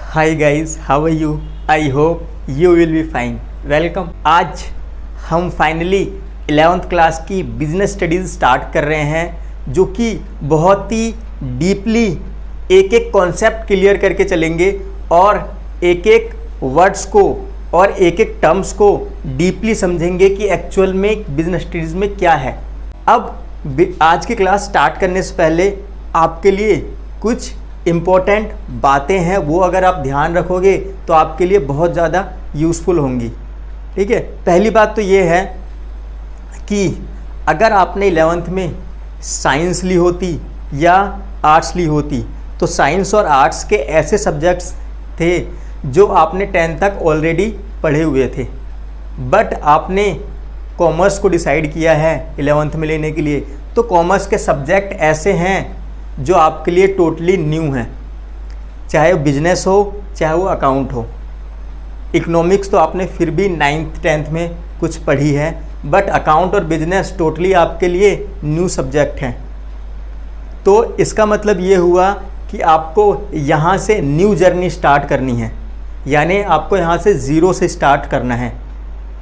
Hi guys, how are you? I hope you will be fine. Welcome. आज हम finally 11th class की business studies start कर रहे हैं, जो कि बहुत ही डीपली एक एक कॉन्सेप्ट क्लियर करके चलेंगे और एक एक वर्ड्स को और एक एक टर्म्स को डीपली समझेंगे कि एक्चुअल में बिजनेस स्टडीज़ में क्या है। अब आज की क्लास स्टार्ट करने से पहले आपके लिए कुछ इम्पोर्टेंट बातें हैं, वो अगर आप ध्यान रखोगे तो आपके लिए बहुत ज़्यादा यूज़फुल होंगी। ठीक है, पहली बात तो ये है कि अगर आपने 11th में साइंस ली होती या आर्ट्स ली होती तो साइंस और आर्ट्स के ऐसे सब्जेक्ट्स थे जो आपने 10th तक ऑलरेडी पढ़े हुए थे, बट आपने कॉमर्स को डिसाइड किया है 11th में लेने के लिए। तो कॉमर्स के सब्जेक्ट ऐसे हैं जो आपके लिए टोटली न्यू हैं, चाहे वो बिजनेस हो चाहे वो अकाउंट हो। इकोनॉमिक्स तो आपने फिर भी 9th 10th में कुछ पढ़ी है, बट अकाउंट और बिजनेस टोटली आपके लिए न्यू सब्जेक्ट हैं। तो इसका मतलब ये हुआ कि आपको यहाँ से न्यू जर्नी स्टार्ट करनी है, यानी आपको यहाँ से ज़ीरो से स्टार्ट करना है।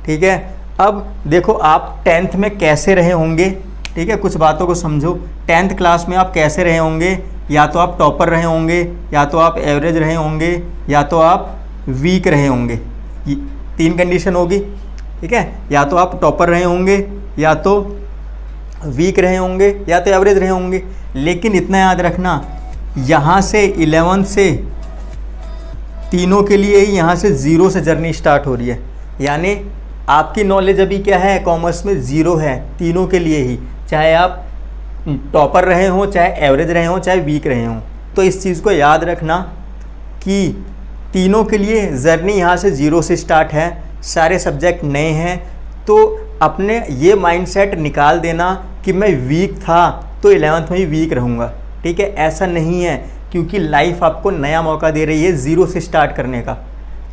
ठीक है, अब देखो आप 10th में कैसे रहे होंगे। ठीक है, कुछ बातों को समझो। 10th क्लास में आप कैसे रहे होंगे? या तो आप टॉपर रहे होंगे, या तो आप एवरेज रहे होंगे, या तो आप वीक रहे होंगे। 3 कंडीशन होगी। ठीक है, या तो आप टॉपर रहे होंगे, या तो वीक रहे होंगे, या तो एवरेज रहे होंगे। लेकिन इतना याद रखना, यहाँ से 11th से तीनों के लिए ही यहाँ से ज़ीरो से जर्नी स्टार्ट हो रही है। यानी आपकी नॉलेज अभी क्या है, कॉमर्स में ज़ीरो है तीनों के लिए ही, चाहे आप टॉपर रहे हों, चाहे एवरेज रहे हों, चाहे वीक रहे हों। तो इस चीज़ को याद रखना कि तीनों के लिए जर्नी यहाँ से ज़ीरो से स्टार्ट है, सारे सब्जेक्ट नए हैं। तो अपने ये माइंडसेट निकाल देना कि मैं वीक था तो 11th में ही वीक रहूँगा। ठीक है, ऐसा नहीं है, क्योंकि लाइफ आपको नया मौका दे रही है ज़ीरो से स्टार्ट करने का।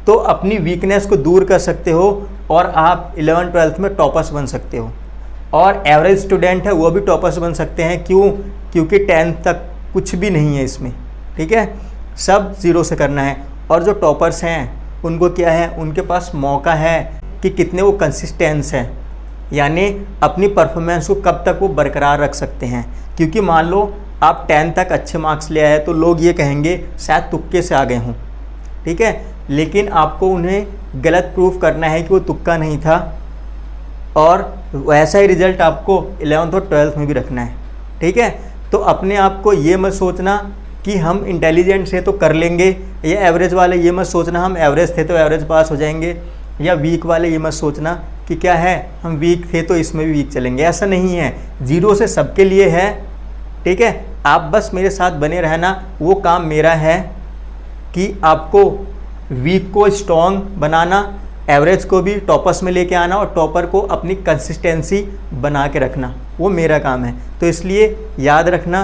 तो अपनी वीकनेस को दूर कर सकते हो और आप 11th 12th में टॉपर्स बन सकते हो। और एवरेज स्टूडेंट है वो भी टॉपर्स बन सकते हैं। क्यों? क्योंकि 10th तक कुछ भी नहीं है इसमें। ठीक है, सब ज़ीरो से करना है। और जो टॉपर्स हैं उनको क्या है, उनके पास मौका है कि कितने वो कंसिस्टेंस हैं, यानी अपनी परफॉर्मेंस को कब तक वो बरकरार रख सकते हैं। क्योंकि मान लो आप 10th तक अच्छे मार्क्स ले आए तो लोग ये कहेंगे शायद तुक्के से आ गए हों। ठीक है, लेकिन आपको उन्हें गलत प्रूफ करना है कि वो तुक्का नहीं था, और वैसा ही रिजल्ट आपको 11th और 12th में भी रखना है। ठीक है, तो अपने आप को ये मत सोचना कि हम इंटेलिजेंट से तो कर लेंगे, या एवरेज वाले ये मत सोचना हम एवरेज थे तो एवरेज पास हो जाएंगे, या वीक वाले ये मत सोचना कि क्या है हम वीक थे तो इसमें भी वीक चलेंगे। ऐसा नहीं है, ज़ीरो से सबके लिए है। ठीक है, आप बस मेरे साथ बने रहना। वो काम मेरा है कि आपको वीक को स्ट्रॉन्ग बनाना, एवरेज को भी टॉपर्स में लेके आना, और टॉपर को अपनी कंसिस्टेंसी बना के रखना, वो मेरा काम है। तो इसलिए याद रखना,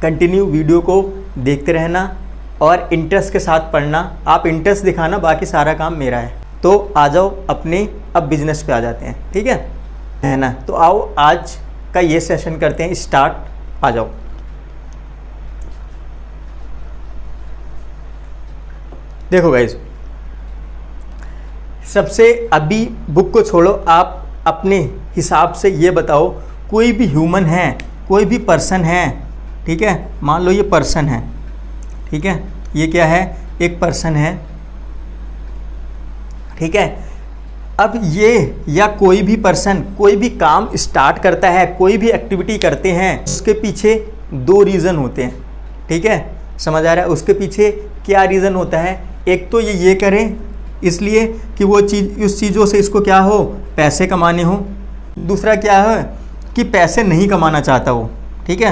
कंटिन्यू वीडियो को देखते रहना और इंटरेस्ट के साथ पढ़ना। आप इंटरेस्ट दिखाना, बाकी सारा काम मेरा है। तो आ जाओ अपने अब बिजनेस पे आ जाते हैं। ठीक है ना? तो आओ आज का ये सेशन करते हैं स्टार्ट। आ जाओ। देखो गाइज, सबसे अभी बुक को छोड़ो, आप अपने हिसाब से ये बताओ, कोई भी ह्यूमन है, कोई भी पर्सन है। ठीक है, मान लो ये पर्सन है। ठीक है, ये क्या है, एक पर्सन है। ठीक है, अब ये या कोई भी पर्सन कोई भी काम स्टार्ट करता है, कोई भी एक्टिविटी करते हैं, उसके पीछे 2 रीज़न होते हैं। ठीक है, समझ आ रहा है? उसके पीछे क्या रीज़न होता है? एक तो ये करें इसलिए कि वो चीज़, उस चीज़ों से इसको क्या हो, पैसे कमाने हो। दूसरा क्या है कि पैसे नहीं कमाना चाहता हो। ठीक है,